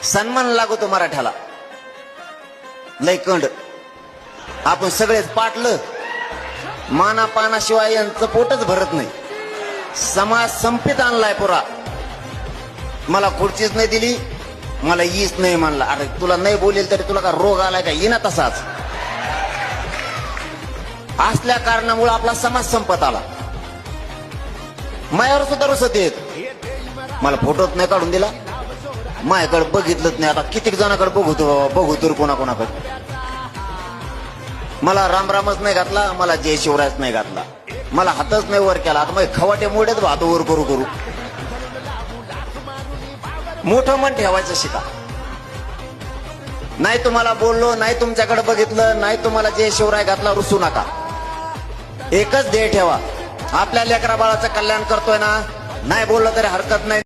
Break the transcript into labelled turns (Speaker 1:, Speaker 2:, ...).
Speaker 1: सन्मान लागतो मराठ्याला लय कंड. आपण सगळेच पाटलं, माना पानाशिवाय यांचं पोटच भरत नाही. समाज संपित आणलाय पुरा. मला खुर्चीच नाही दिली, मला ईच नाही म्हणला. अरे तुला नाही बोलेल तरी तुला का रोग आलाय का? येईना तसाच. असल्या कारणामुळे आपला समाज संपत आला. मायावर सुद्धा रुसत येत. मला फोटोच नाही काढून दिला, माझ्याकडे बघितलंच नाही. आता कितीक जणांकडे बघू तर कोणाकोणाकडे. मला रामरामच नाही घातला, मला जय शिवरायच नाही घातला, मला हातच नाही वर केला. आता मग खवाटे मोडेच हात वर करू करू. मोठं मन ठेवायचं शिका. नाही तुम्हाला बोललो, नाही तुमच्याकडे बघितलं, नाही तुम्हाला जय शिवराय घातला, रुसू नका. एकच ध्येय ठेवा, आपल्या लेकरा बाळाचं कल्याण करतोय ना, नाही बोललं तरी हरकत नाही.